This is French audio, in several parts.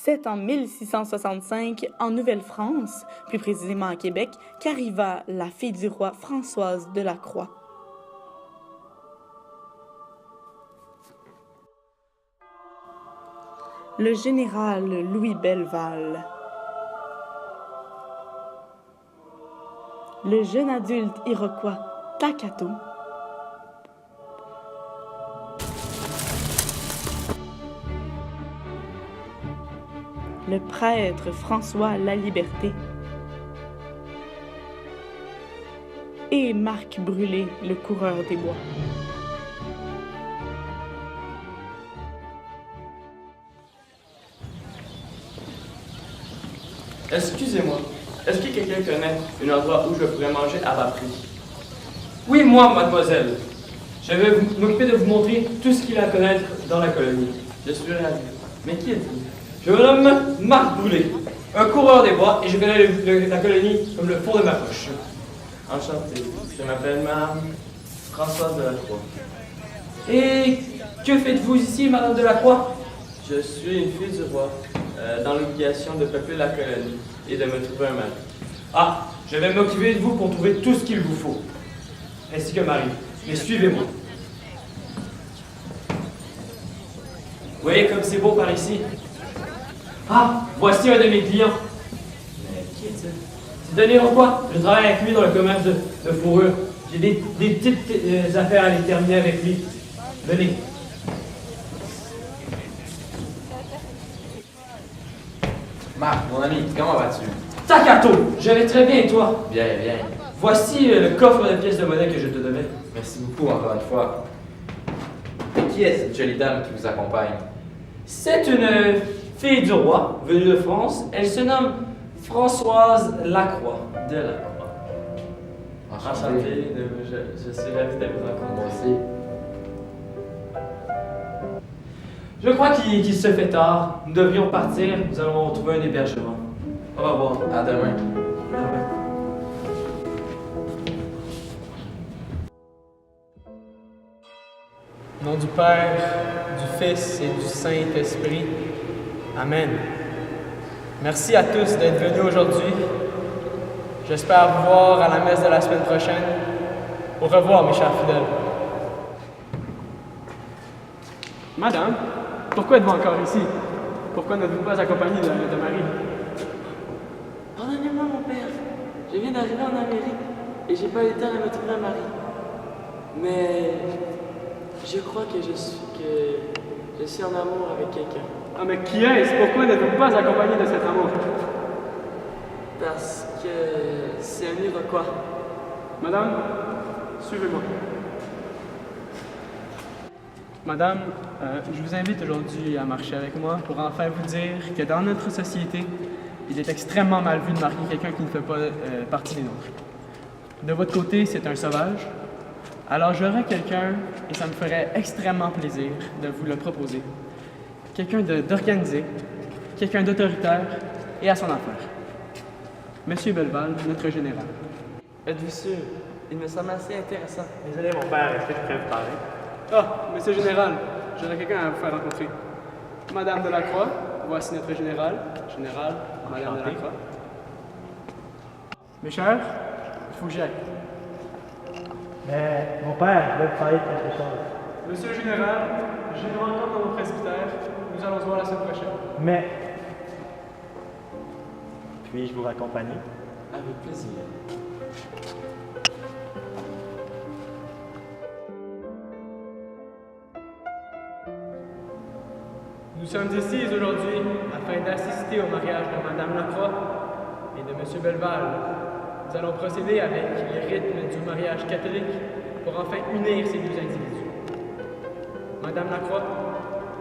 C'est en 1665, en Nouvelle-France, plus précisément à Québec, qu'arriva la fille du roi Françoise de la Croix. Le général Louis Belleval. Le jeune adulte iroquois Takato. Le prêtre François Laliberté. Et Marc Brûlé, le coureur des bois. Excusez-moi, est-ce que quelqu'un connaît un endroit où je pourrais manger à bas prix? Oui, moi, mademoiselle. Je vais m'occuper de vous montrer tout ce qu'il y a à connaître dans la colonie. Je suis ravi. Mais qui êtes-vous? Je me nomme Marc Brûlé, un coureur des bois, et je connais la colonie comme le fond de ma poche. Enchanté. Je m'appelle Madame Françoise Delacroix. Et que faites-vous ici, Madame Delacroix? Je suis une fille du roi, dans l'obligation de peupler la colonie et de me trouver un mari. Ah, je vais m'occuper de vous pour trouver tout ce qu'il vous faut, ainsi que Marie. Mais suivez-moi. Vous voyez comme c'est beau par ici? Ah, voici un de mes clients. Mais qui est-ce? C'est Denis Roquois. Je travaille avec lui dans le commerce de fourrure. J'ai des petites affaires à les terminer avec lui. Venez. Marc, mon ami, comment vas-tu? Takato! Je vais très bien et toi? Bien, bien. Voici le coffre de pièces de monnaie que je te devais. Merci beaucoup encore une fois. Et qui est cette jolie dame qui vous accompagne? C'est une fille du roi, venue de France. Elle se nomme Françoise Lacroix. De Lacroix. Enchanté. Je suis ravi de vous rencontrer. Moi aussi. Je crois qu'il se fait tard. Nous devrions partir. Nous allons trouver un hébergement. Au revoir. À demain. Au nom du Père, du Fils et du Saint-Esprit. Amen. Merci à tous d'être venus aujourd'hui. J'espère vous voir à la messe de la semaine prochaine. Au revoir, mes chers fidèles. Madame, pourquoi êtes-vous encore ici? Pourquoi n'êtes-vous pas accompagnée de Marie? Pardonnez-moi, mon père. Je viens d'arriver en Amérique et j'ai pas eu le temps de me trouver un mari. Mais je crois que je suis en amour avec quelqu'un. Ah, mais qui est-ce? Pourquoi n'êtes-vous pas accompagnée de cet amour? Parce que c'est un Iroquois. Madame, suivez-moi. Madame, je vous invite aujourd'hui à marcher avec moi pour enfin vous dire que dans notre société, il est extrêmement mal vu de marier quelqu'un qui ne fait pas partie des nôtres. De votre côté, c'est un sauvage. Alors j'aurais quelqu'un, et ça me ferait extrêmement plaisir de vous le proposer. Quelqu'un d'organisé, quelqu'un d'autoritaire et à son affaire. Monsieur Belleval, notre général. Êtes-vous sûr? Il me semble assez intéressant. Désolé, mon père, est-ce que tu pourrais me parler? Ah, monsieur le général, j'aurais quelqu'un à vous faire rencontrer. Madame Delacroix, voici notre général. Général, Madame Delacroix. Mes chers, il faut que j'y aille. Mais mon père veut me parler de quelque chose. Monsieur le général, j'ai une rencontre dans mon presbytère. Nous allons se voir la semaine prochaine. Mais puis-je vous raccompagner? Avec plaisir. Nous sommes ici aujourd'hui afin d'assister au mariage de Madame Lacroix et de Monsieur Belleval. Nous allons procéder avec les rythmes du mariage catholique pour enfin unir ces deux individus. Madame Lacroix,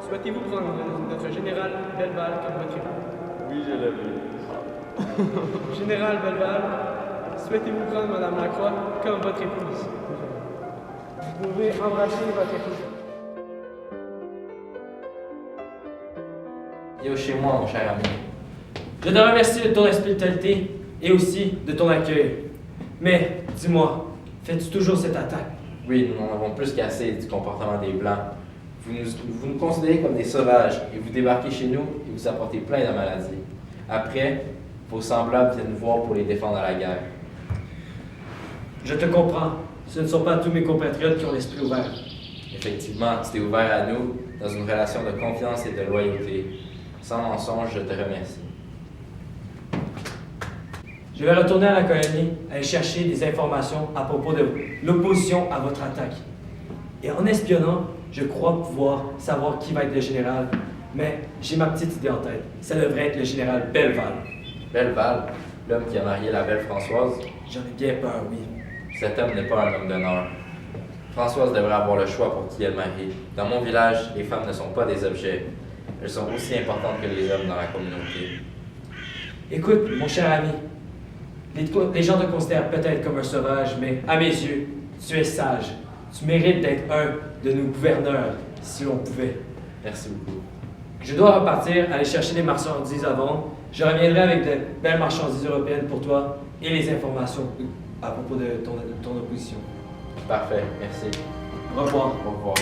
souhaitez-vous prendre notre général Belleval comme votre époux? Oui, je l'ai vu. Général Belleval, souhaitez-vous prendre Madame Lacroix comme votre épouse? Vous pouvez embrasser votre épouse. Viens chez moi, mon cher ami. Je te remercie de ton hospitalité et aussi de ton accueil. Mais, dis-moi, fais-tu toujours cette attaque? Oui, nous en avons plus qu'assez du comportement des Blancs. Vous nous considérez comme des sauvages et vous débarquez chez nous et vous apportez plein de maladies. Après, vos semblables viennent nous voir pour les défendre à la guerre. Je te comprends. Ce ne sont pas tous mes compatriotes qui ont l'esprit ouvert. Effectivement, tu t'es ouvert à nous dans une relation de confiance et de loyauté. Sans mensonge, je te remercie. Je vais retourner à la colonie, aller chercher des informations à propos de l'opposition à votre attaque. Et en espionnant, je crois pouvoir savoir qui va être le général, mais j'ai ma petite idée en tête. Ça devrait être le général Belleval. Belleval, l'homme qui a marié la belle Françoise, J'en ai bien peur, oui. cet homme n'est pas un homme d'honneur. Françoise devrait avoir le choix pour qui elle marie. Dans mon village, les femmes ne sont pas des objets. Elles sont aussi importantes que les hommes dans la communauté. Écoute, mon cher ami, les gens te considèrent peut-être comme un sauvage, mais à mes yeux, tu es sage. Tu mérites d'être un de nos gouverneurs, si on pouvait. Merci beaucoup. Je dois repartir, aller chercher des marchandises à vendre. Je reviendrai avec de belles marchandises européennes pour toi et les informations à propos de ton opposition. Parfait, merci. Au revoir. Au revoir.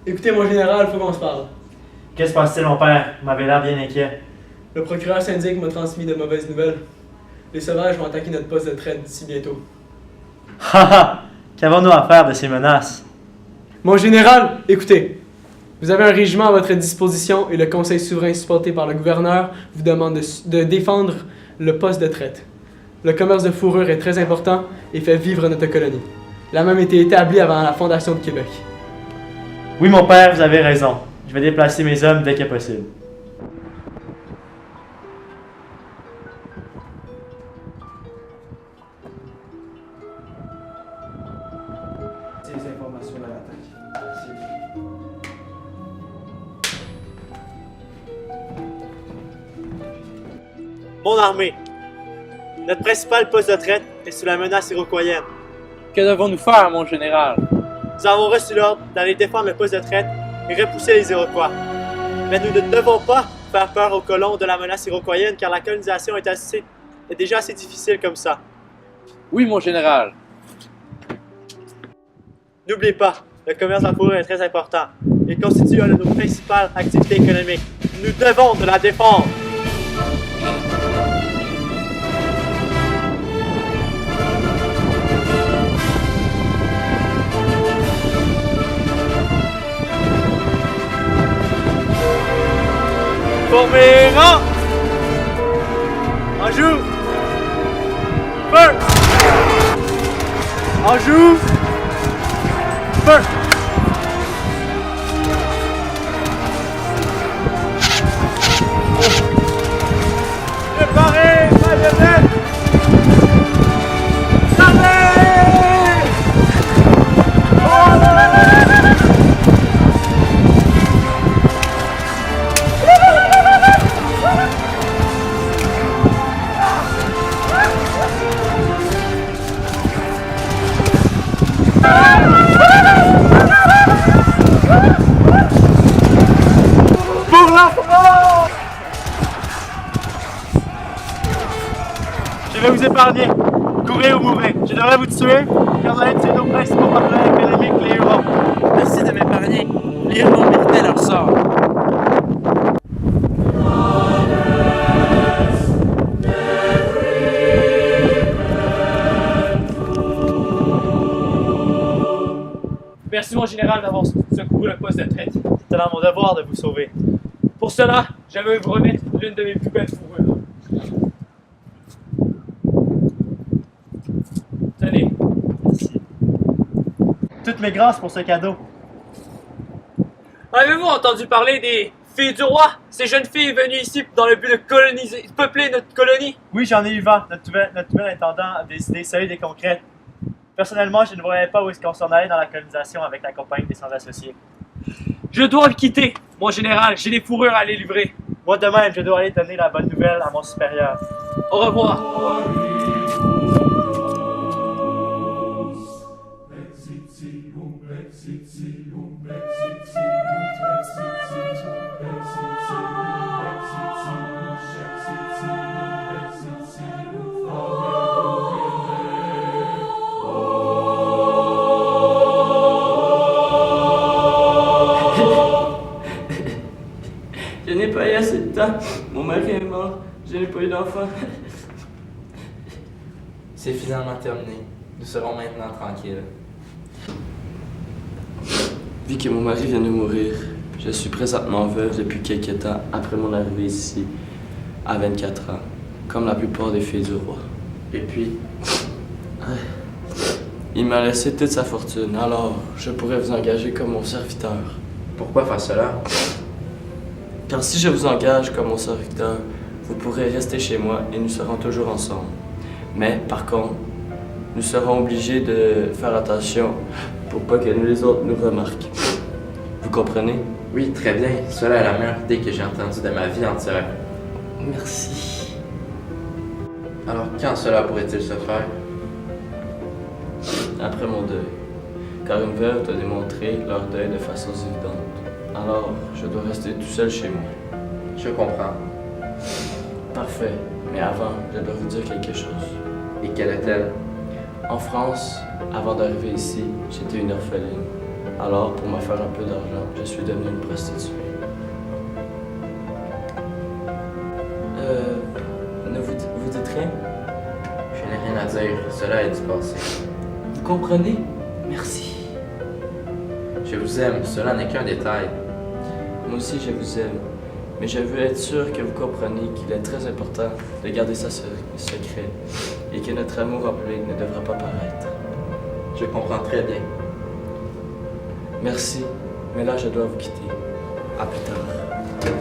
Écoutez, mon général, il faut qu'on se parle. Qu'est-ce qui se passe-t-il, mon père? Vous m'avez l'air bien inquiet. Le procureur syndic m'a transmis de mauvaises nouvelles. Les sauvages vont attaquer notre poste de traite d'ici bientôt. Haha! Qu'avons-nous à faire de ces menaces? Mon général, écoutez. Vous avez un régiment à votre disposition et le conseil souverain supporté par le gouverneur vous demande de défendre le poste de traite. Le commerce de fourrure est très important et fait vivre notre colonie. Il a même été établi avant la fondation de Québec. Oui, mon père, vous avez raison. Je vais déplacer mes hommes dès que possible. Ces informations de l'attaque. Mon armée. Notre principal poste de traite est sous la menace iroquoienne. Que devons-nous faire, mon général? Nous avons reçu l'ordre d'aller défendre le poste de traite et repousser les Iroquois. Mais nous ne devons pas faire peur aux colons de la menace iroquoienne car la colonisation est déjà assez difficile comme ça. Oui, mon général. N'oubliez pas, le commerce de la fourrure est très important. Il constitue une de nos principales activités économiques. Nous devons de la défendre. Formez rang! En joue! Feu! En joue! Feu! Préparez, baïonnette! Allez! Oh là là là là! Pour la France! Je vais vous épargner. Courez ou mourrez. Je devrais vous tuer, car vous allez tuer nos principaux partenaires économiques, les Hurons. Merci de m'épargner. Les Hurons méritaient leur sort. Merci, mon général, d'avoir secouru le poste de traite. C'était dans mon devoir de vous sauver. Pour cela, je vais vous remettre l'une de mes plus belles fourrures. Tenez. Merci. toutes mes grâces pour ce cadeau. Avez-vous entendu parler des filles du roi? Ces jeunes filles venues ici dans le but de peupler notre colonie? Oui, j'en ai eu vent. Notre nouvel intendant a des idées solides et concrètes. Personnellement, je ne voyais pas où est-ce qu'on s'en allait dans la colonisation avec la compagnie des sans-associés. Je dois le quitter, mon général. J'ai des fourrures à aller livrer. Moi de même, je dois aller donner la bonne nouvelle à mon supérieur. Au revoir. Je n'ai pas eu assez de temps. Mon mari est mort. Je n'ai pas eu d'enfant. C'est finalement terminé. Nous serons maintenant tranquilles. Vu que mon mari vient de mourir, je suis présentement veuve depuis quelques temps après mon arrivée ici, à 24 ans, comme la plupart des filles du roi. Et puis, Il m'a laissé toute sa fortune, alors je pourrais vous engager comme mon serviteur. pourquoi faire cela? Car si je vous engage comme mon serviteur, vous pourrez rester chez moi et nous serons toujours ensemble. Mais par contre, nous serons obligés de faire attention pour pas que les autres nous remarquent. Vous comprenez? Oui, très bien. Cela est la meilleure idée que j'ai entendue de ma vie entière. Merci. Alors, quand cela pourrait-il se faire? Après mon deuil, car une veuve doit démontrer leur deuil de façon évidente. Alors, je dois rester tout seul chez moi. Je comprends. Parfait. Mais avant, je dois vous dire quelque chose. Et quelle est-elle? En France, avant d'arriver ici, j'étais une orpheline. Alors, pour me faire un peu d'argent, je suis devenue une prostituée. Vous dites rien? Je n'ai rien à dire. Cela est du passé. Vous comprenez? Merci. Je vous aime. Cela n'est qu'un détail. Moi aussi, je vous aime. Mais je veux être sûr que vous compreniez qu'il est très important de garder ça secret et que notre amour en public ne devra pas paraître. Je comprends très bien. Merci, mais là, je dois vous quitter. À plus tard.